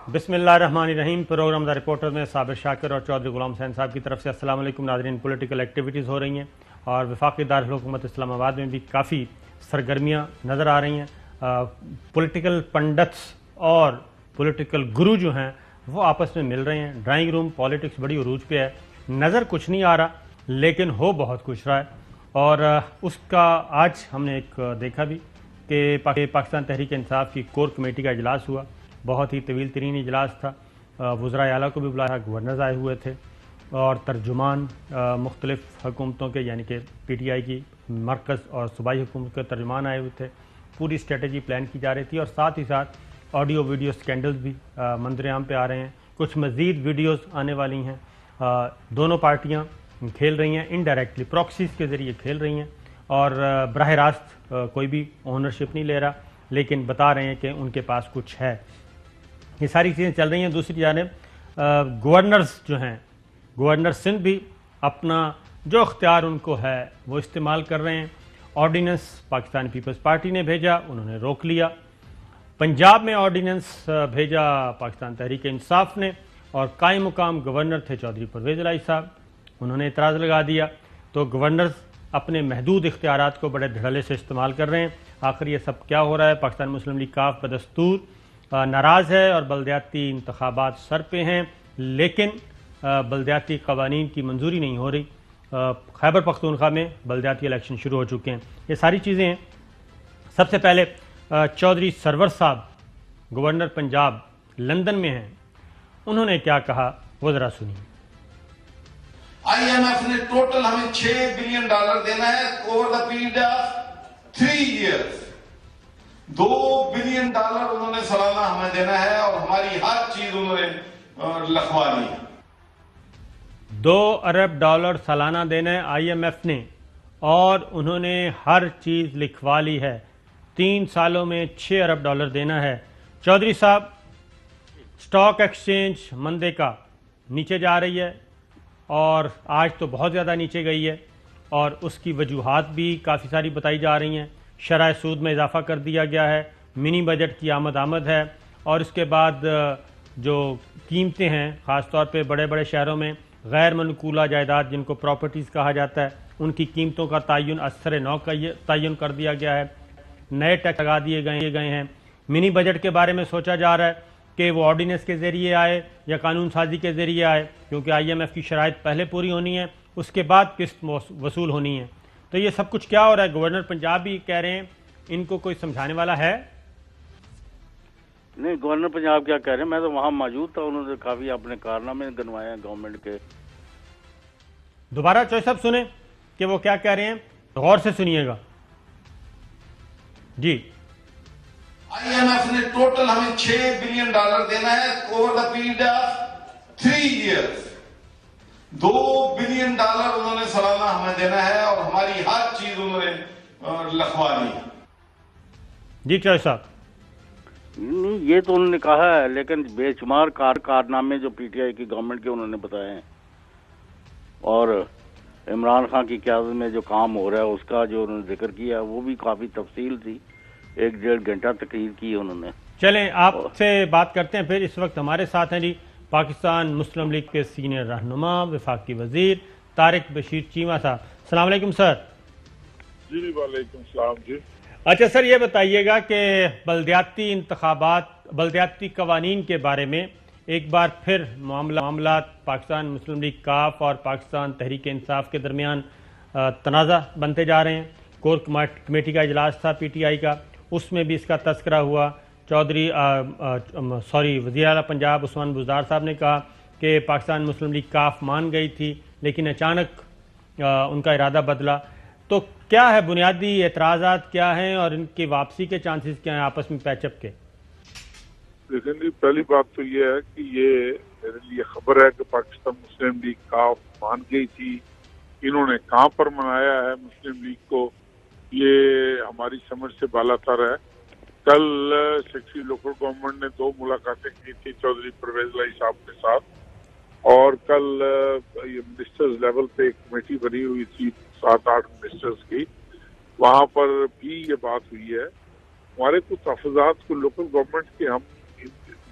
بسم اللہ الرحمن الرحیم۔ پروگرام دا رپورٹر میں صابر شاکر اور چودھری غلام حسین صاحب کی طرف سے السلام علیکم ناظرین۔ پولیٹیکل ایکٹیویٹیز ہو رہی ہیں اور وفاقی دارالحکومت اسلام آباد میں بھی کافی سرگرمیاں نظر آ رہی ہیں۔ پولیٹیکل پنڈتس اور پولیٹیکل گرو جو ہیں وہ آپس میں مل رہے ہیں۔ ڈرائنگ روم پالیٹکس بڑی عروج پہ ہے، نظر کچھ نہیں آ رہا لیکن ہو بہت کچھ رہا ہے، اور اس کا آج ہم نے ایک دیکھا بھی کہ پاکستان تحریک انصاف کی کور کمیٹی کا اجلاس ہوا۔ بہت ہی طویل ترین اجلاس تھا، وزراء اعلیٰ کو بھی بلایا، گورنرز آئے ہوئے تھے اور ترجمان مختلف حکومتوں کے یعنی کہ پی ٹی آئی کی مرکز اور صوبائی حکومت کے ترجمان آئے ہوئے تھے۔ پوری اسٹریٹجی پلان کی جا رہی تھی اور ساتھ ہی ساتھ آڈیو ویڈیو سکینڈلز بھی منظر عام پہ آ رہے ہیں، کچھ مزید ویڈیوز آنے والی ہیں۔ دونوں پارٹیاں کھیل رہی ہیں انڈائریکٹلی، پراکسیز کے ذریعے کھیل رہی ہیں اور براہ راست کوئی بھی اونرشپ نہیں لے رہا لیکن بتا رہے ہیں کہ ان کے پاس کچھ ہے۔ یہ ساری چیزیں چل رہی ہیں۔ دوسری جانب گورنرز جو ہیں، گورنر سندھ بھی اپنا جو اختیار ان کو ہے وہ استعمال کر رہے ہیں۔ آرڈیننس پاکستان پیپلز پارٹی نے بھیجا، انہوں نے روک لیا۔ پنجاب میں آرڈیننس بھیجا پاکستان تحریک انصاف نے اور قائم مقام گورنر تھے چودھری پرویز الہی صاحب، انہوں نے اعتراض لگا دیا۔ تو گورنرز اپنے محدود اختیارات کو بڑے دھڑلے سے استعمال کر رہے ہیں۔ آخر یہ سب کیا ہو رہا ہے؟ پاکستان مسلم لیگ کاف بدستور ناراض ہے اور بلدیاتی انتخابات سر پہ ہیں، لیکن بلدیاتی قوانین کی منظوری نہیں ہو رہی۔ خیبر پختونخوا میں بلدیاتی الیکشن شروع ہو چکے ہیں۔ یہ ساری چیزیں ہیں۔ سب سے پہلے چودھری سرور صاحب گورنر پنجاب لندن میں ہیں، انہوں نے کیا کہا وہ ذرا سنیے۔ آئی ایم ایف نے ٹوٹل ہمیں $6 بلین دینا ہے over the period of 3 years. $2 billion انہوں نے سالانہ ہمیں دینا ہے اور ہماری ہر چیز انہوں نے لکھوا لی ہے۔ $2 ارب سالانہ دینا ہے آئی ایم ایف نے اور انہوں نے ہر چیز لکھوا لی ہے۔ 3 سالوں میں $6 ارب دینا ہے۔ چودھری صاحب، سٹاک ایکسچینج مندے کا نیچے جا رہی ہے اور آج تو بہت زیادہ نیچے گئی ہے اور اس کی وجوہات بھی کافی ساری بتائی جا رہی ہیں۔ شرح سود میں اضافہ کر دیا گیا ہے، منی بجٹ کی آمد ہے اور اس کے بعد جو قیمتیں ہیں خاص طور پہ بڑے بڑے شہروں میں غیر منقولہ جائیداد جن کو پراپرٹیز کہا جاتا ہے ان کی قیمتوں کا تعین اثر نو کا تعین کر دیا گیا ہے، نئے ٹیکس لگا دیے گئے ہیں۔ منی بجٹ کے بارے میں سوچا جا رہا ہے کہ وہ آرڈیننس کے ذریعے آئے یا قانون سازی کے ذریعے آئے، کیونکہ آئی ایم ایف کی شرائط پہلے پوری ہونی ہے، اس کے بعد قسط وصول ہونی ہے۔ تو یہ سب کچھ کیا ہو رہا ہے؟ گورنر پنجاب بھی کہہ رہے ہیں، ان کو کوئی سمجھانے والا ہے؟ نہیں، گورنر پنجاب کیا کہہ رہے ہیں؟ میں تو وہاں موجود تھا، انہوں نے کافی اپنے کارنامے گنوائے ہیں گورنمنٹ کے۔ دوبارہ چوہے صاحب سنیں کہ وہ کیا کہہ رہے ہیں، غور سے سنیے گا جی۔ آئی ایم ایف نے ٹوٹل ہمیں $6 بلین دینا ہے over the period of 3 years. $2 billion انہوں نے سالانہ ہمیں دینا ہے اور ہماری ہر چیز انہوں نے لکھوا لی ہے۔ جی چوہے صاحب، نہیں، یہ تو انہوں نے کہا ہے لیکن بے شمار کارنامے جو پی ٹی آئی کی گورنمنٹ کے انہوں نے بتائے ہیں اور عمران خان کی قیادت میں جو کام ہو رہا ہے اس کا جو انہوں نے ذکر کیا وہ بھی کافی تفصیل تھی، 1-1.5 گھنٹہ تقریر کی انہوں نے۔ چلیں آپ سے بات کرتے ہیں پھر۔ اس وقت ہمارے ساتھ ہیں جی پاکستان مسلم لیگ کے سینئر رہنما وفاقی وزیر طارق بشیر چیمہ صاحب۔ السلام علیکم سر۔ جی وعلیکم السلام جی۔ اچھا سر، یہ بتائیے گا کہ بلدیاتی انتخابات، بلدیاتی قوانین کے بارے میں ایک بار پھر معاملات پاکستان مسلم لیگ کاف اور پاکستان تحریک انصاف کے درمیان تنازع بنتے جا رہے ہیں۔ کور کمیٹی کا اجلاس تھا پی ٹی آئی کا، اس میں بھی اس کا تذکرہ ہوا۔ وزیر اعلیٰ پنجاب عثمان بزدار صاحب نے کہا کہ پاکستان مسلم لیگ کاف مان گئی تھی لیکن اچانک ان کا ارادہ بدلا۔ تو کیا ہے بنیادی اعتراضات کیا ہیں اور ان کی واپسی کے چانسز کیا ہیں آپس میں پیچ اپ کے؟ لیکن جی پہلی بات تو یہ ہے کہ یہ میرے لیے خبر ہے کہ پاکستان مسلم لیگ کاف مان گئی تھی۔ انہوں نے کہاں پر منایا ہے مسلم لیگ کو، یہ ہماری سمجھ سے بالا تر ہے۔ کل سیکٹری لوکل گورنمنٹ نے 2 ملاقاتیں کی تھی چودھری پرویز الہی صاحب کے ساتھ اور کل منسٹرز لیول پہ ایک کمیٹی بنی ہوئی تھی 7-8 منسٹرز کی، وہاں پر بھی یہ بات ہوئی ہے۔ ہمارے کچھ تحفظات کو لوکل گورنمنٹ کے ہم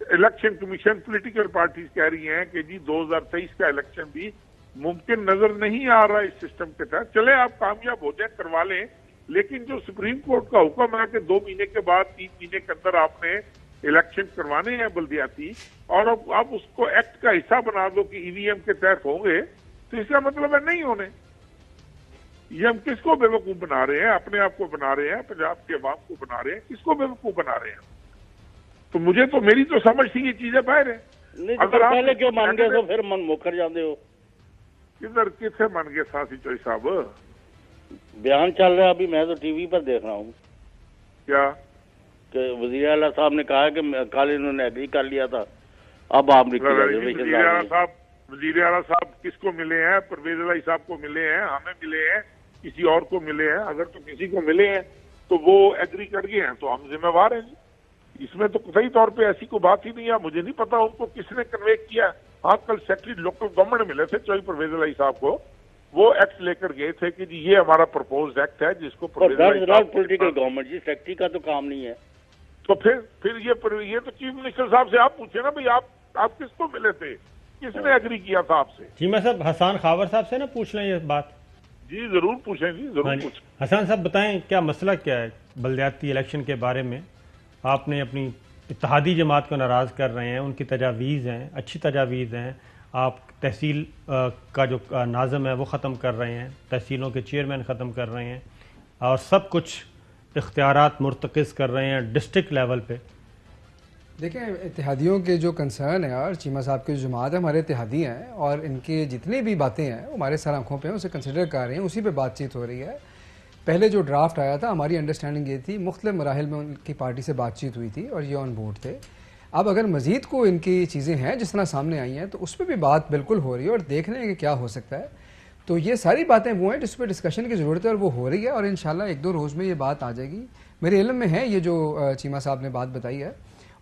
الیکشن کمیشن پولیٹیکل پارٹیز کہہ رہی ہیں کہ جی 2023 کا الیکشن بھی ممکن نظر نہیں آ رہا اس سسٹم کے تحت. چلے آپ کامیاب ہو جائیں, کروا لیں, لیکن جو سپریم کورٹ کا حکم ہے کہ 2 مہینے کے بعد 3 مہینے کے اندر آپ نے الیکشن کروانے ہیں بلدیاتی, اور اب آپ اس کو ایکٹ کا حصہ بنا دو کہ ای وی ایم کے تحت ہوں گے, تو اس کا مطلب ہے نہیں ہونے. یہ ہم کس کو بے وقوف بنا رہے ہیں؟ اپنے آپ کو بنا رہے ہیں, پنجاب کے عوام کو بنا رہے ہیں, کس کو بے وقوف بنا رہے ہیں؟ تو مجھے تو میری تو سمجھ تھی یہ چیزیں باہر ہیں. اگر پہلے کیوں مان گئے تو پھر من مکر جاتے ہو؟ کدھر کتنے مان گئے ساسی چوئی صاحب؟ بیان چل رہا ہے ابھی, میں تو ٹی وی پر دیکھ رہا ہوں کیا کہ وزیر اعلیٰ صاحب نے کہا کہ کل انہوں نے ایگری کر لیا تھا, اب آپ وزیر اعلیٰ صاحب کس کو ملے ہیں؟ پرویز الہی صاحب کو ملے ہیں, ہمیں ملے ہیں, کسی اور کو ملے ہیں. اگر تو کسی کو ملے ہیں تو وہ ایگری کر گئے ہیں تو ہم ذمہ وار ہیں. اس میں تو صحیح طور پہ ایسی کوئی بات ہی نہیں ہے. مجھے نہیں پتا ان کو کس نے کنوے کیا. ہاں, کل سیکرٹری لوکل گورنمنٹ ملے تھے چوئی پرویز الہی صاحب کو, وہ ایکٹ لے کر گئے تھے کہ جی یہ ہمارا پرپوزڈ ایکٹ ہے جس کو پولیٹیکل گورنمنٹ جی سیکرٹری کا تو کام نہیں ہے. تو پھر یہ تو چیف منسٹر صاحب سے آپ پوچھیں نا بھائی آپ کس کو ملے تھے, کس نے ایگری کیا تھا آپ سے؟ جی میں صاحب حسان خاور صاحب سے نا پوچھ لیں یہ بات. جی ضرور پوچھیں, جی ضرور پوچھیں. حسان صاحب بتائیں کیا مسئلہ کیا ہے بلدیاتی الیکشن کے بارے میں؟ آپ نے اپنی اتحادی جماعت کو ناراض کر رہے ہیں, ان کی تجاویز ہیں, اچھی تجاویز ہیں. آپ تحصیل کا جو ناظم ہے وہ ختم کر رہے ہیں, تحصیلوں کے چیئرمین ختم کر رہے ہیں, اور سب کچھ اختیارات مرتکز کر رہے ہیں ڈسٹرکٹ لیول پہ. دیکھیں اتحادیوں کے جو کنسرن ہے, اور چیمہ صاحب کی جو جماعت ہے ہمارے اتحادی ہیں, اور ان کی جتنی بھی باتیں ہیں وہ ہمارے سر آنکھوں پہ ہیں, اسے کنسیڈر کر رہے ہیں, اسی پہ بات چیت ہو رہی ہے. پہلے جو ڈرافٹ آیا تھا ہماری انڈرسٹینڈنگ یہ تھی, مختلف مراحل میں ان کی پارٹی سے بات چیت ہوئی تھی اور یہ آن بورڈ تھے. اب اگر مزید کو ان کی چیزیں ہیں جس طرح سامنے آئی ہیں تو اس پہ بھی بات بالکل ہو رہی ہے, اور دیکھ رہے ہیں کہ کیا ہو سکتا ہے. تو یہ ساری باتیں وہ ہیں جس پہ ڈسکشن کی ضرورت ہے, اور وہ ہو رہی ہے, اور انشاءاللہ 1-2 روز میں یہ بات آ جائے گی. میرے علم میں ہے یہ جو چیمہ صاحب نے بات بتائی ہے,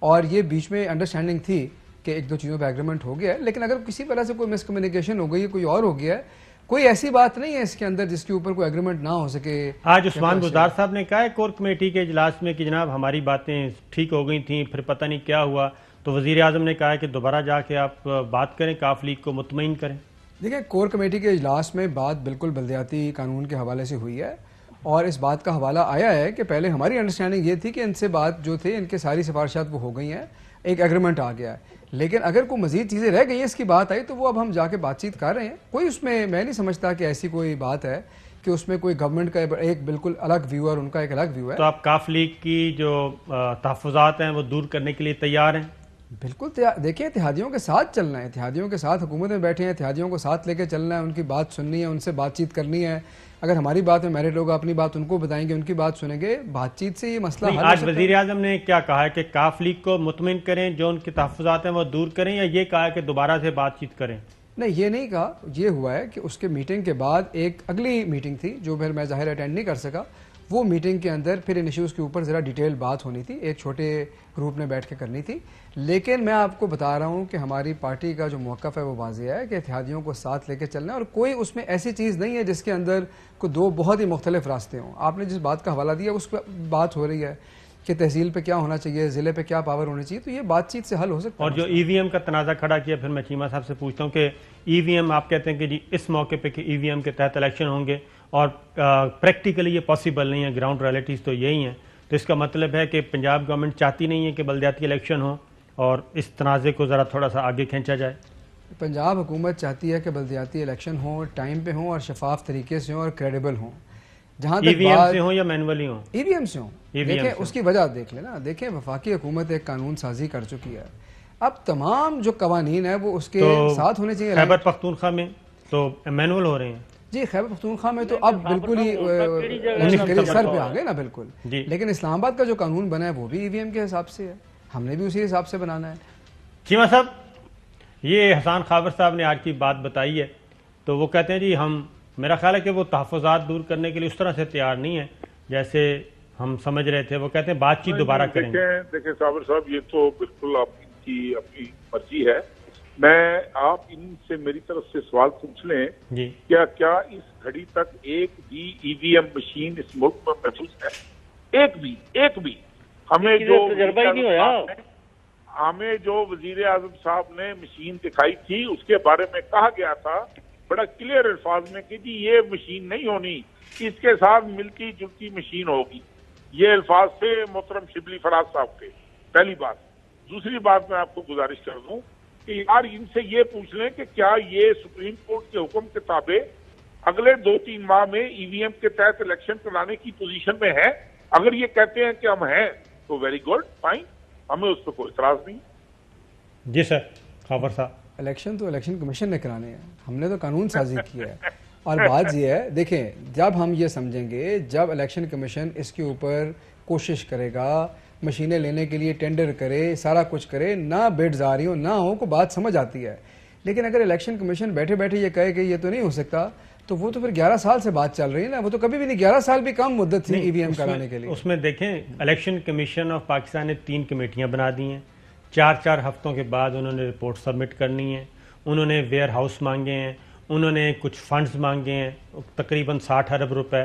اور یہ بیچ میں انڈرسٹینڈنگ تھی کہ 1-2 چیزوں پہ ایگریمنٹ ہو گیا ہے. لیکن اگر کسی طرح سے کوئی مس کمیونیکیشن ہو گئی ہے, کوئی اور ہو گیا ہے, کوئی ایسی بات نہیں ہے اس کے اندر جس کے اوپر کوئی ایگریمنٹ نہ ہو سکے. آج عثمان بزدار صاحب نے کہا ہے کور کمیٹی کے اجلاس میں کہ جناب ہماری باتیں ٹھیک ہو گئی تھیں, پھر پتہ نہیں کیا ہوا. تو وزیر اعظم نے کہا ہے کہ دوبارہ جا کے آپ بات کریں, کاف لیگ کو مطمئن کریں. دیکھیں کور کمیٹی کے اجلاس میں بات بالکل بلدیاتی قانون کے حوالے سے ہوئی ہے, اور اس بات کا حوالہ آیا ہے کہ پہلے ہماری انڈرسٹینڈنگ یہ تھی کہ ان سے بات جو تھے, ان کے ساری سفارشات وہ ہو گئی ہیں, ایک ایگریمنٹ آ گیا ہے. لیکن اگر کوئی مزید چیزیں رہ گئی ہیں اس کی بات آئی تو وہ اب ہم جا کے بات چیت کر رہے ہیں. کوئی اس میں نہیں سمجھتا کہ ایسی کوئی بات ہے کہ اس میں کوئی گورنمنٹ کا ایک بالکل الگ ویو اور ان کا ایک الگ ویو ہے. تو آپ کاف لیگ کی جو تحفظات ہیں وہ دور کرنے کے لیے تیار ہیں؟ بالکل دیکھیں اتحادیوں کے ساتھ چلنا ہے, اتحادیوں کے ساتھ حکومت میں بیٹھے ہیں, اتحادیوں کو ساتھ لے کے چلنا ہے, ان کی بات سننی ہے, ان سے بات چیت کرنی ہے. اگر ہماری بات میں میرٹ ہوگا, اپنی بات ان کو بتائیں گے, ان کی بات سنیں گے, بات چیت سے یہ مسئلہ حل ہو سکتا ہے. آج وزیر اعظم نے کیا کہا ہے کہ کاف لیگ کو مطمئن کریں, جو ان کے تحفظات ہیں وہ دور کریں, یا یہ کہا ہے کہ دوبارہ سے بات چیت کریں؟ نہیں, یہ نہیں کہا. یہ ہوا ہے کہ اس کے میٹنگ کے بعد ایک اگلی میٹنگ تھی جو پھر میں ظاہر اٹینڈ نہیں کر سکا. وہ میٹنگ کے اندر پھر ان ایشوز کے اوپر ذرا ڈیٹیل بات ہونی تھی, ایک چھوٹے گروپ نے بیٹھ کے کرنی تھی. لیکن میں آپ کو بتا رہا ہوں کہ ہماری پارٹی کا جو موقف ہے وہ واضح ہے کہ اتحادیوں کو ساتھ لے کے چلنا ہے, اور کوئی اس میں ایسی چیز نہیں ہے جس کے اندر کوئی 2 بہت ہی مختلف راستے ہوں. آپ نے جس بات کا حوالہ دیا اس پہ بات ہو رہی ہے کہ تحصیل پہ کیا ہونا چاہیے, ضلع پہ کیا پاور ہونی چاہیے, تو یہ بات چیت سے حل ہو سکتا ہے. اور جو ای وی ایم کا تنازع کھڑا کیا, پھر میں چیمہ صاحب سے پوچھتا ہوں کہ ای وی ایم آپ کہتے ہیں کہ جی اس موقع پہ کہ ای وی ایم کے تحت الیکشن ہوں گے, اور پریکٹیکلی یہ پاسبل نہیں ہے, گراؤنڈ ریئلٹیز تو یہی ہیں. تو اس کا مطلب ہے کہ پنجاب گورنمنٹ چاہتی نہیں ہے کہ بلدیاتی الیکشن ہو, اور اس تنازع کو ذرا تھوڑا سا آگے کھینچا جائے. پنجاب حکومت چاہتی ہے کہ بلدیاتی الیکشن ہوں, ٹائم پہ ہوں, اور شفاف طریقے سے ہوں, اور کریڈیبل ہوں. جہاں ای وی ایم سے ہوں یا مینولی ہوں؟ ای وی ایم سے ہوں. دیکھیں اس کی وجہ دیکھ لینا. دیکھیں وفاقی حکومت ایک قانون سازی کر چکی ہے, اب تمام جو قوانین ہیں وہ اس کے ساتھ ہونے چاہیے. خیبر پختونخوا میں تو مینول ہو رہے ہیں. جی خیبر پختونخوا میں تو اب بالکل ہی سر پہ آ گئے نا بالکل. لیکن اسلام آباد کا جو قانون بنا ہے وہ بھی ای وی ایم کے حساب سے ہے, ہم نے بھی اسی حساب سے بنانا ہے. چیمہ صاحب, یہ حسان خاور صاحب نے آج کی بات بتائی ہے, تو وہ کہتے ہیں جی ہم, میرا خیال ہے کہ وہ تحفظات دور کرنے کے لیے اس طرح سے تیار نہیں ہے جیسے ہم سمجھ رہے تھے. وہ کہتے ہیں بات چیت دوبارہ کریں گے. دیکھیں صابر صاحب, یہ تو بالکل آپ کی اپنی مرضی ہے. میں آپ ان سے میری طرف سے سوال پوچھ لیں جی, کیا اس گھڑی تک ایک بھی ای وی ایم مشین اس ملک میں محفوظ ہے؟ ایک بھی ہمیں جو تجربہ ہی نہیں ہوا. ہمیں جو وزیر اعظم صاحب نے مشین دکھائی تھی اس کے بارے میں کہا گیا تھا بڑا کلیئر الفاظ میں کہ جی یہ مشین نہیں ہونی، اس کے ساتھ ملتی جلتی مشین ہوگی. یہ الفاظ تھے محترم شبلی فراز صاحب کے. پہلی بات. دوسری بات میں آپ کو گزارش کر دوں کہ یار ان سے یہ پوچھ لیں کہ کیا یہ سپریم کورٹ کے حکم کے تابع اگلے 2-3 ماہ میں ای وی ایم کے تحت الیکشن کرانے کی پوزیشن میں ہے؟ اگر یہ کہتے ہیں کہ ہم ہیں تو ویری گڈ، فائن، ہمیں اس پہ کوئی اعتراض نہیں. جی سر خاور صاحب. الیکشن تو الیکشن کمیشن نے کرانے ہیں، ہم نے تو قانون سازی کیا ہے. اور بات یہ ہے، دیکھیں جب ہم یہ سمجھیں گے، جب الیکشن کمیشن اس کے اوپر کوشش کرے گا، مشینیں لینے کے لیے ٹینڈر کرے، سارا کچھ کرے، نہ بیڈز آ رہی ہوں نہ ہو، کو بات سمجھ آتی ہے. لیکن اگر الیکشن کمیشن بیٹھے بیٹھے یہ کہے کہ یہ تو نہیں ہو سکتا، تو وہ تو پھر 11 سال سے بات چل رہی ہے نا. وہ تو کبھی بھی نہیں، 11 سال بھی کم مدت تھی ای وی ایم کرانے کے لیے. اس میں دیکھیں الیکشن کمیشن آف پاکستان نے 3 کمیٹیاں بنا دی ہیں. 4 ہفتوں کے بعد انہوں نے رپورٹ سبمٹ کرنی ہے. انہوں نے ویئر ہاؤس مانگے ہیں، انہوں نے کچھ فنڈز مانگے ہیں تقریباً 60 ارب روپے،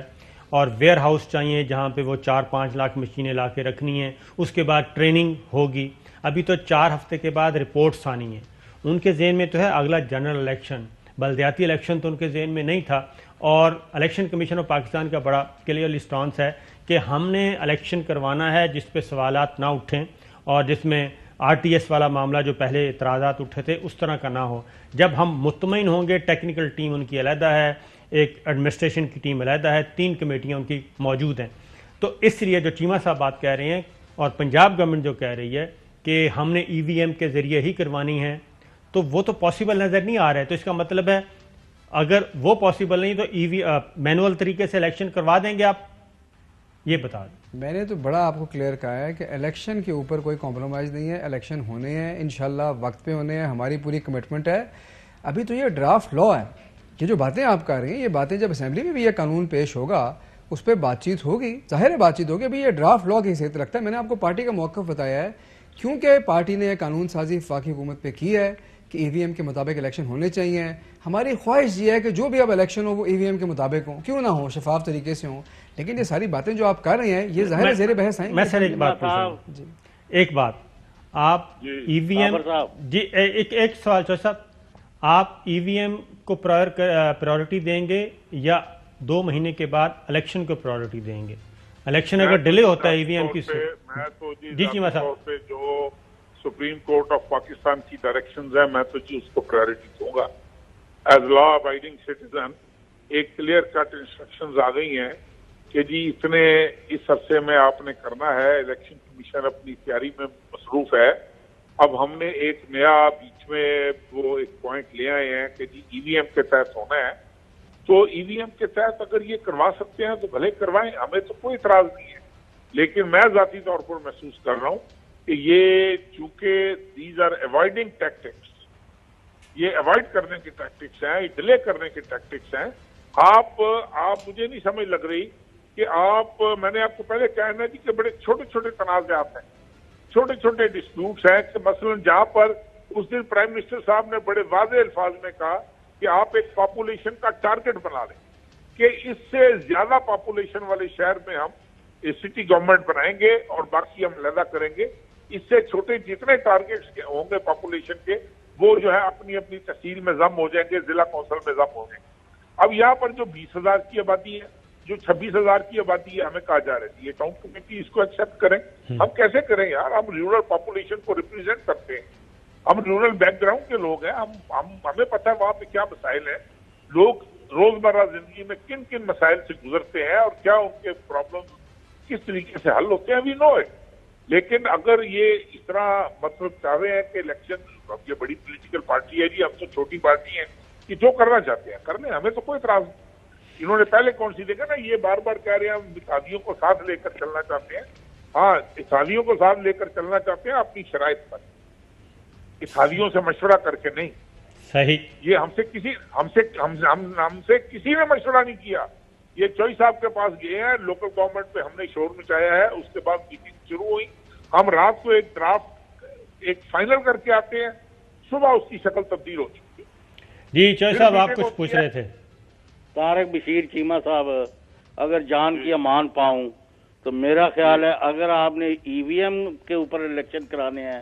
اور ویئر ہاؤس چاہیے جہاں پہ وہ 4-5 لاکھ مشینیں لا کے رکھنی ہیں. اس کے بعد ٹریننگ ہوگی. ابھی تو 4 ہفتے کے بعد رپورٹس آنی ہیں. ان کے ذہن میں تو ہے اگلا جنرل الیکشن، بلدیاتی الیکشن تو ان کے ذہن میں نہیں تھا. اور الیکشن کمیشن آف پاکستان کا بڑا کلیئرلی سٹانس ہے کہ ہم نے الیکشن کروانا ہے جس پہ سوالات نہ اٹھیں، اور جس میں آر ٹی ایس والا معاملہ جو پہلے اعتراضات اٹھے تھے اس طرح کا نہ ہو. جب ہم مطمئن ہوں گے، ٹیکنیکل ٹیم ان کی علیحدہ ہے، ایک ایڈمنسٹریشن کی ٹیم علیحدہ ہے، 3 کمیٹیاں ان کی موجود ہیں. تو اس لیے جو چیمہ صاحب بات کہہ رہے ہیں اور پنجاب گورنمنٹ جو کہہ رہی ہے کہ ہم نے ای وی ایم کے ذریعے ہی کروانی ہے، تو وہ تو پاسبل نظر نہیں آ رہا ہے. تو اس کا مطلب ہے اگر وہ پاسبل نہیں تو مینول طریقے سے الیکشن کروا دیں گے آپ؟ یہ بتا دیں. میں نے تو بڑا آپ کو کلیئر کہا ہے کہ الیکشن کے اوپر کوئی کمپرومائز نہیں ہے. الیکشن ہونے ہیں انشاءاللہ، وقت پہ ہونے ہیں، ہماری پوری کمٹمنٹ ہے. ابھی تو یہ ڈرافٹ لا ہے. یہ جو باتیں آپ کر رہی ہیں، یہ باتیں جب اسمبلی میں بھی یہ قانون پیش ہوگا اس پہ بات چیت ہوگی، ظاہر ہے بات چیت ہوگی. ابھی یہ ڈرافٹ لا کی حیثیت رکھتا ہے. میں نے آپ کو پارٹی کا موقف بتایا ہے، کیونکہ پارٹی نے یہ قانون سازی وفاقی حکومت پہ کی ہے کہ ای وی ایم کے مطابق الیکشن ہونے چاہیے. ہماری خواہش یہ ہے کہ جو بھی اب الیکشن ہو وہ ای وی ایم کے مطابق ہوں، کیوں نہ ہو، شفاف طریقے سے ہوں. لیکن یہ ساری باتیں جو آپ کر رہے ہیں یہ ظاہر زیر بحث ہیں. میں سر ایک بات پوچھ رہا ہوں، ایک بات، آپ ای وی ایم، جی ایک سوال چوہدری صاحب، آپ ای وی ایم کو پرائیورٹی دیں گے یا 2 مہینے کے بعد الیکشن کو پرائیورٹی دیں گے؟ الیکشن اگر ڈیلے ہوتا ہے ای وی ایم کی میں تو جی چیمہ صاحب جو سپریم کورٹ آف پاکستان کی ڈائریکشنز ہیں میں تو جی اس کو پرائیورٹی دوں گا. ایز لا ابائڈنگ سٹیزن ایک کلیئر کٹ انسٹرکشنز آ گئی ہیں کہ جی اتنے اس عرصے میں آپ نے کرنا ہے. الیکشن کمیشن اپنی تیاری میں مصروف ہے. اب ہم نے ایک نیا بیچ میں وہ ایک پوائنٹ لے آئے ہیں کہ جی ای وی ایم کے تحت ہونا ہے. تو ای وی ایم کے تحت اگر یہ کروا سکتے ہیں تو بھلے کروائیں، ہمیں تو کوئی اعتراض نہیں ہے. لیکن میں ذاتی طور پر محسوس کر رہا ہوں کہ یہ چونکہ دیز آر اوائڈنگ ٹیکٹکس، یہ اوائڈ کرنے کی ٹیکٹکس ہیں، ڈیلے کرنے کی ٹیکٹکس ہیں. آپ مجھے نہیں سمجھ لگ رہی کہ میں نے آپ کو پہلے کہنا جی کہ بڑے چھوٹے چھوٹے تنازعات ہیں، چھوٹے چھوٹے ڈسپیوٹس ہیں کہ مثلا جہاں پر اس دن پرائم منسٹر صاحب نے بڑے واضح الفاظ میں کہا کہ آپ ایک پاپولیشن کا ٹارگٹ بنا لیں کہ اس سے زیادہ پاپولیشن والے شہر میں ہم سٹی گورنمنٹ بنائیں گے اور باقی ہم علیحدہ کریں گے. اس سے چھوٹے جتنے ٹارگٹس ہوں گے پاپولیشن کے وہ جو ہے اپنی اپنی تحصیل میں ضم ہو جائیں گے، ضلع کونسل میں ضم ہو جائیں گے. اب یہاں پر جو 20,000 کی آبادی ہے، جو 26,000 کی آبادی ہے، ہمیں کہا جا رہا ہے یہ ٹاؤن کمیٹی اس کو ایکسپٹ کریں. ہم کیسے کریں یار؟ ہم رورل پاپولیشن کو ریپرزینٹ کرتے ہیں، ہم رورل بیک گراؤنڈ کے لوگ ہیں. ہمیں پتہ ہے وہاں پہ کیا مسائل ہیں، لوگ روزمرہ زندگی میں کن کن مسائل سے گزرتے ہیں اور کیا ان کے پرابلم کس طریقے سے حل ہوتے ہیں، وی نو اٹ. لیکن اگر یہ اس طرح مطلب چاہ رہے ہیں کہ الیکشن، یہ بڑی پولیٹیکل پارٹی ہے جی، ہم تو چھوٹی پارٹی ہیں، کہ جو کرنا چاہتے ہیں کرنے، ہمیں تو کوئی اعتراض نہیں. انہوں نے پہلے کون سی دیکھا نا، یہ بار بار کہہ رہے ہیں ہم اتحادیوں کو ساتھ لے کر چلنا چاہتے ہیں. ہاں اتحادیوں کو ساتھ لے کر چلنا چاہتے ہیں اپنی شرائط پر، اتحادیوں سے مشورہ کر کے نہیں. صحیح. یہ ہم سے کسی نے مشورہ نہیں کیا. یہ چوئی صاحب کے پاس گئے ہیں، لوکل گورنمنٹ پہ ہم نے شور مچایا ہے، اس کے بعد میٹنگ شروع ہوئی. ہم رات کو ایک ڈرافٹ ایک فائنل کر کے آتے ہیں، صبح اس کی شکل تبدیل ہو چکی ہے. جی چوئی صاحب آپ کچھ پوچھ رہے تھے. طارق بشیر چیمہ صاحب، اگر جان کی امان پاؤں تو میرا خیال ہے اگر آپ نے ای وی ایم کے اوپر الیکشن کرانے ہیں،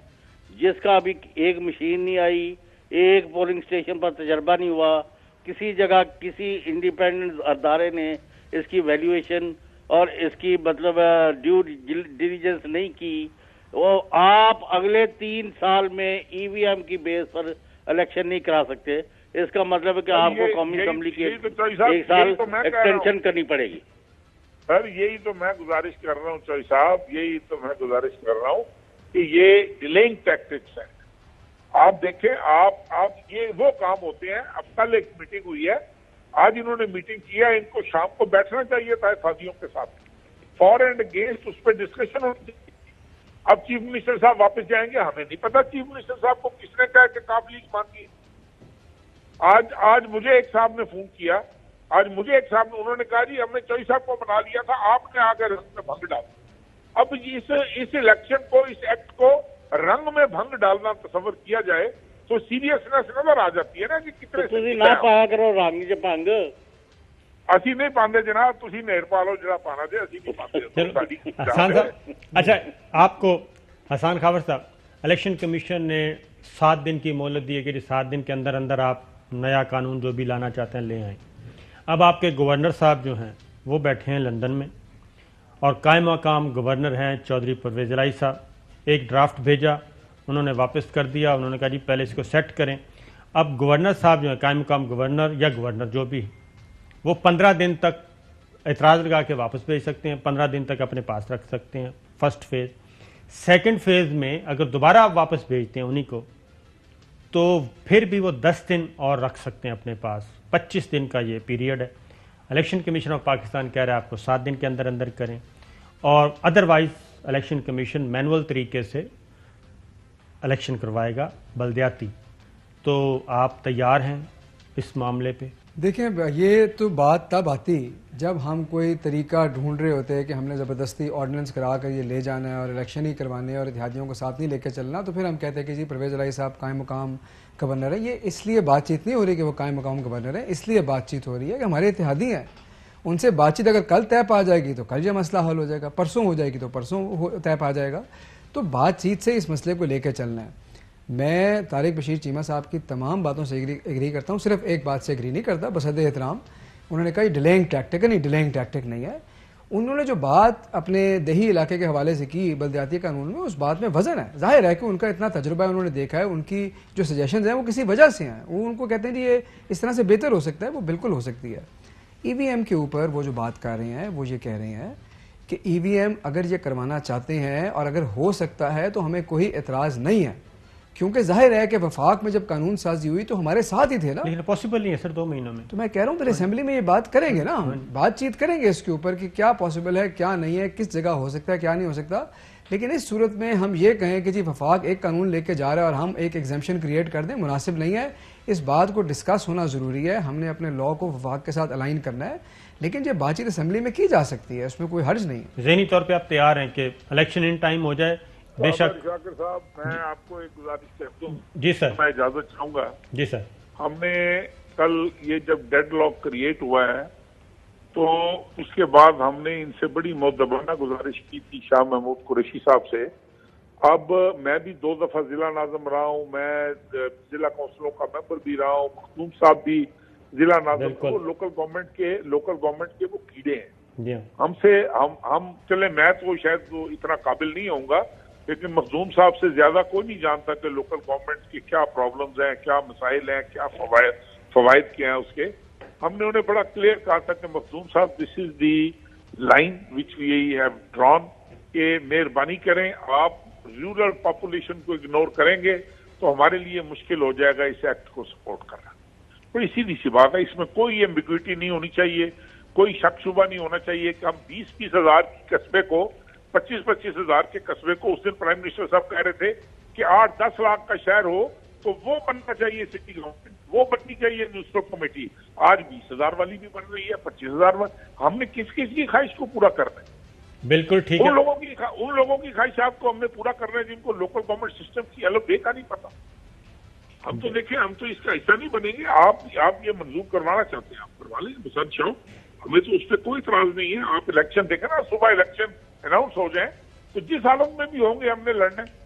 جس کا ابھی ایک مشین نہیں آئی, ایک پولنگ اسٹیشن پر تجربہ نہیں ہوا, کسی جگہ کسی انڈیپینڈنٹ ادارے نے اس کی ویلیویشن اور اس کی مطلب ڈیو ڈیلیجنس نہیں کی, وہ آپ اگلے 3 سال میں ای وی ایم کی بیس پر الیکشن نہیں کرا سکتے. اس کا مطلب ہے کہ آپ کو قومی اسمبلی کی 1 سال ایکسٹینشن کرنی پڑے گی. سر یہی تو میں گزارش کر رہا ہوں چوئی صاحب, یہی تو میں گزارش کر رہا ہوں کہ یہ ڈیلیئنگ ٹیکٹکس ہیں. آپ دیکھیں, آپ یہ وہ کام ہوتے ہیں. اب کل ایک میٹنگ ہوئی ہے, آج انہوں نے میٹنگ کیا, ان کو شام کو بیٹھنا چاہیے تھا اتحادیوں کے ساتھ, فار اینڈ اگینسٹ اس پہ ڈسکشن ہونی چاہیے. اب چیف منسٹر صاحب واپس جائیں گے, ہمیں نہیں پتا چیف منسٹر صاحب کو کس نے کہا کہ کاف لیگ مانگی. آج مجھے ایک صاحب نے فون کیا, انہوں نے کہا جی ہم نے چوئی صاحب کو بنا لیا تھا, آپ نے آگے رنگ میں بھنگ ڈالا. اب اس الیکشن کو, اس ایکٹ کو رنگ میں بھنگ ڈالنا تصور کیا جائے تو سیریسنس نظر آ جاتی ہے نا کہ کتنے نہ پایا کرو رنگ چ بھنگ. اسی نہیں پاندے جناب, تسی نہر پا لو جڑا پانا جائے, اسی نہیں پاندے. حسان صاحب, اچھا آپ کو حسان خاور صاحب, الیکشن کمیشن نے 7 دن کی مہلت دی ہے کہ 7 دن کے اندر اندر آپ نیا قانون جو بھی لانا چاہتے ہیں لے آئیں. اب آپ کے گورنر صاحب جو ہیں وہ بیٹھے ہیں لندن میں, اور قائم مقام گورنر ہیں چودھری پرویز الہی صاحب. ایک ڈرافٹ بھیجا, انہوں نے واپس کر دیا, انہوں نے کہا جی پہلے اس کو سیٹ کریں. اب گورنر صاحب جو ہیں, قائم مقام گورنر یا گورنر جو بھی, وہ 15 دن تک اعتراض لگا کے واپس بھیج سکتے ہیں, 15 دن تک اپنے پاس رکھ سکتے ہیں. First phase. سیکنڈ فیز میں اگر دوبارہ آپ واپس بھیجتے ہیں انہی کو, تو پھر بھی وہ 10 دن اور رکھ سکتے ہیں اپنے پاس. 25 دن کا یہ پیریڈ ہے. الیکشن کمیشن آف پاکستان کہہ رہا ہے آپ کو 7 دن کے اندر اندر کریں, اور ادروائز الیکشن کمیشن مینول طریقے سے الیکشن کروائے گا بلدیاتی. تو آپ تیار ہیں اس معاملے پہ؟ دیکھیں, یہ تو بات تب آتی جب ہم کوئی طریقہ ڈھونڈ رہے ہوتے ہیں کہ ہم نے زبردستی آرڈیننس کرا کر یہ لے جانا ہے اور الیکشن ہی کروانے اور اتحادیوں کو ساتھ نہیں لے کے چلنا. تو پھر ہم کہتے ہیں کہ جی پرویز الہی صاحب قائم مقام گورنر ہے. یہ اس لیے بات چیت نہیں ہو رہی کہ وہ قائم مقام گورنر ہے, اس لیے بات چیت ہو رہی ہے کہ ہمارے اتحادی ہیں, ان سے بات چیت اگر کل طے پا جائے گی تو کل یہ مسئلہ حل ہو جائے گا, پرسوں ہو جائے گی تو پرسوں طے پا جائے گا. تو بات چیت سے اس مسئلے کو لے کے چلنا ہے. میں طارق بشیر چیمہ صاحب کی تمام باتوں سے ایگری کرتا ہوں, صرف ایک بات سے ایگری نہیں کرتا, بصد احترام. انہوں نے کہا یہ ڈیلیئنگ ٹیکٹک ہے. نہیں, ڈیلیئنگ ٹیکٹک نہیں ہے. انہوں نے جو بات اپنے دیہی علاقے کے حوالے سے کی بلدیاتی قانون میں, اس بات میں وزن ہے. ظاہر ہے کہ ان کا اتنا تجربہ ہے, انہوں نے دیکھا ہے, ان کی جو سجیشنز ہیں وہ کسی وجہ سے ہیں. وہ ان کو کہتے ہیں کہ یہ اس طرح سے بہتر ہو سکتا ہے, وہ بالکل ہو سکتی ہے. ای وی ایم کے اوپر وہ جو بات کر رہے ہیں وہ یہ کہہ رہے ہیں کہ ای وی ایم اگر یہ کروانا چاہتے ہیں اور اگر ہو سکتا ہے تو ہمیں کوئی اعتراض نہیں ہے, کیونکہ ظاہر ہے کہ وفاق میں جب قانون سازی ہوئی تو ہمارے ساتھ ہی تھے نا. لیکن پاسبل نہیں ہے سر 2 مہینوں میں. تو میں کہہ رہا ہوں پھر اسمبلی میں یہ بات کریں گے نا, بات چیت کریں گے اس کے اوپر کہ کیا پاسبل ہے کیا نہیں ہے, کس جگہ ہو سکتا ہے کیا نہیں ہو سکتا. لیکن اس صورت میں ہم یہ کہیں کہ جی وفاق ایک قانون لے کے جا رہا ہے اور ہم ایک ایگزمپشن کریٹ کر دیں, مناسب نہیں ہے. اس بات کو ڈسکس ہونا ضروری ہے, ہم نے اپنے لاء کو وفاق کے ساتھ الائن کرنا ہے, لیکن یہ بات چیت اسمبلی میں کی جا سکتی ہے, اس میں کوئی حرج نہیں ہے. ذہنی طور پہ آپ تیار ہیں کہ الیکشن ان ٹائم ہو جائے؟ بے شک. شاکر صاحب, میں آپ کو ایک گزارش کرتا ہوں. جی سر. میں اجازت چاہوں گا. جی سر. ہم نے کل یہ جب ڈیڈ لاک کریٹ ہوا ہے تو اس کے بعد ہم نے ان سے بڑی مؤدبانہ گزارش کی تھی شاہ محمود قریشی صاحب سے. اب میں بھی 2 دفعہ ضلع ناظم رہا ہوں, میں ضلع کونسلوں کا ممبر بھی رہا ہوں, مخدوم صاحب بھی ضلع ناظم. وہ لوکل گورنمنٹ کے وہ کیڑے ہیں. ہم سے ہم چلے, میں تو شاید وہ اتنا قابل نہیں ہوں گا, لیکن مخدوم صاحب سے زیادہ کوئی نہیں جانتا کہ لوکل گورنمنٹ کی کیا پرابلمز ہیں, کیا مسائل ہیں, کیا فوائد کیا ہیں اس کے. ہم نے انہیں بڑا کلیئر کہا تھا کہ مخدوم صاحب دس از دی line which we have drawn, کہ مہربانی کریں آپ رورل پاپولیشن کو اگنور کریں گے تو ہمارے لیے مشکل ہو جائے گا اس ایکٹ کو سپورٹ کرنا. بڑی سیدھی سی بات ہے, اس میں کوئی ایمبیگوٹی نہیں ہونی چاہیے, کوئی شک شبہ نہیں ہونا چاہیے کہ ہم 20-20 ہزار کے قصبے کو, 25-25 ہزار کے قصبے کو, اس دن پرائم منسٹر صاحب کہہ رہے تھے کہ 8-10 لاکھ کا شہر ہو تو وہ بننا چاہیے سٹی گورنمنٹ, وہ بننی چاہیے میونسپل کمیٹی. آج 20,000 والی بھی بن رہی ہے, 25,000 والی. ہم نے کس کی خواہش کو پورا کرنا ہے؟ بالکل ٹھیک ہے. ان لوگوں کی خواہشات کو ہم نے پورا کرنا ہے جن کو لوکل گورنمنٹ سسٹم کی الگ کا نہیں پتا. ہم تو دیکھیں, ہم تو اس کا حصہ نہیں بنیں گے. آپ یہ منظور کروانا چاہتے ہیں آپ کروا لیں, بسنت شاہ, ہمیں تو اس پہ کوئی اعتراض نہیں ہے. آپ الیکشن دیکھیں نا, صبح الیکشن اناؤنس ہو جائیں تو جس حالت میں بھی ہوں گے ہم نے لڑنا ہے.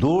2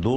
2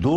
2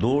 2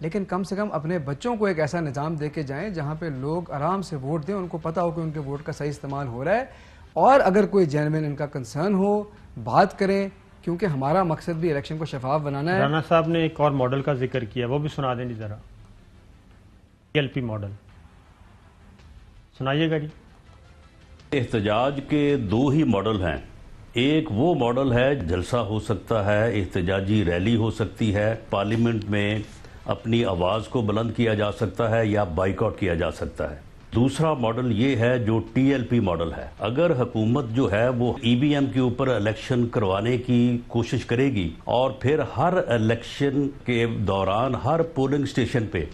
لیکن کم سے کم اپنے بچوں کو ایک ایسا نظام دے کے جائیں جہاں پہ لوگ آرام سے ووٹ دیں, ان کو پتہ ہو کہ ان کے ووٹ کا صحیح استعمال ہو رہا ہے, اور اگر کوئی جینوین ان کا کنسرن ہو بات کریں, کیونکہ ہمارا مقصد بھی الیکشن کو شفاف بنانا ہے. رانا صاحب نے ایک اور ماڈل کا ذکر کیا, وہ بھی سنا دیں جی ذرا, TLP ماڈل سنائیے گا جی. احتجاج کے دو ہی ماڈل ہیں. ایک وہ ماڈل ہے جلسہ ہو سکتا ہے, احتجاجی ریلی ہو سکتی ہے, پارلیمنٹ میں اپنی آواز کو بلند کیا جا سکتا ہے یا بائیکاٹ کیا جا سکتا ہے. دوسرا ماڈل یہ ہے جو TLP ماڈل ہے. اگر حکومت جو ہے وہ EVM کے اوپر الیکشن کروانے کی کوشش کرے گی اور پھر ہر الیکشن کے دوران ہر پولنگ سٹیشن پہ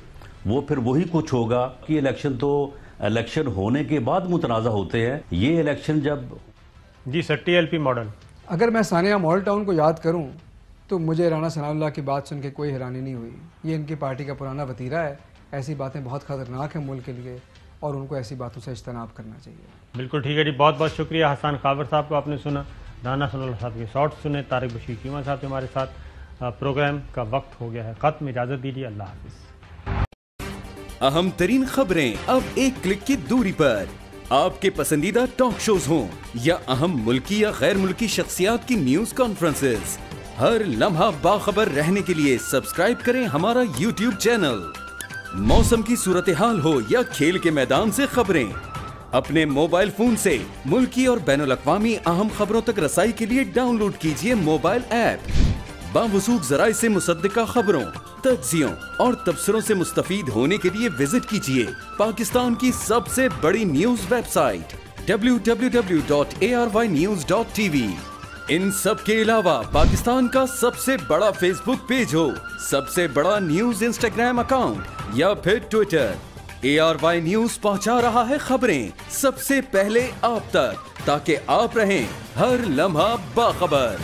وہ پھر وہی کچھ ہوگا کہ الیکشن ہونے کے بعد متنازع ہوتے ہیں. یہ الیکشن جب جی سر TLP ماڈل, اگر میں ثانیہ مال ٹاؤن کو یاد کروں تو مجھے رانا ثناء اللہ کی بات سن کے کوئی حیرانی نہیں ہوئی. یہ ان کی پارٹی کا پرانا وتیرہ ہے. ایسی باتیں بہت خطرناک ہیں ملک کے لیے اور ان کو ایسی باتوں سے اجتناب کرنا چاہیے. بالکل ٹھیک ہے جی, بہت بہت شکریہ. حسان خاور صاحب کو آپ نے سنا, رانا ثناء اللہ صاحب کے شارٹ سنے, طارق بشیر چیمہ صاحب ہمارے ساتھ. پروگرام کا وقت ہو گیا ہے ختم, اجازت دیجیے, اللہ حافظ. اہم ترین خبریں اب ایک کلک کی دوری پر. آپ کے پسندیدہ ٹاک شوز ہوں یا اہم ملکی یا غیر ملکی شخصیات کی نیوز کانفرنسز, ہر لمحہ باخبر رہنے کے لیے سبسکرائب کریں ہمارا YouTube چینل. موسم کی صورتحال ہو یا کھیل کے میدان سے خبریں, اپنے موبائل فون سے ملکی اور بین الاقوامی اہم خبروں تک رسائی کے لیے ڈاؤن لوڈ کیجیے موبائل ایپ. باوثوق ذرائع سے مصدقہ خبروں, تجزیوں اور تبصروں سے مستفید ہونے کے لیے وزٹ کیجیے پاکستان کی سب سے بڑی نیوز ویب سائٹ www.arYnews.tv. ان سب کے علاوہ پاکستان کا سب سے بڑا فیس بک پیج ہو, سب سے بڑا نیوز انسٹاگرام اکاؤنٹ یا پھر ٹویٹر, ARY نیوز پہنچا رہا ہے خبریں سب سے پہلے آپ تک, تاکہ آپ رہیں ہر لمحہ باخبر.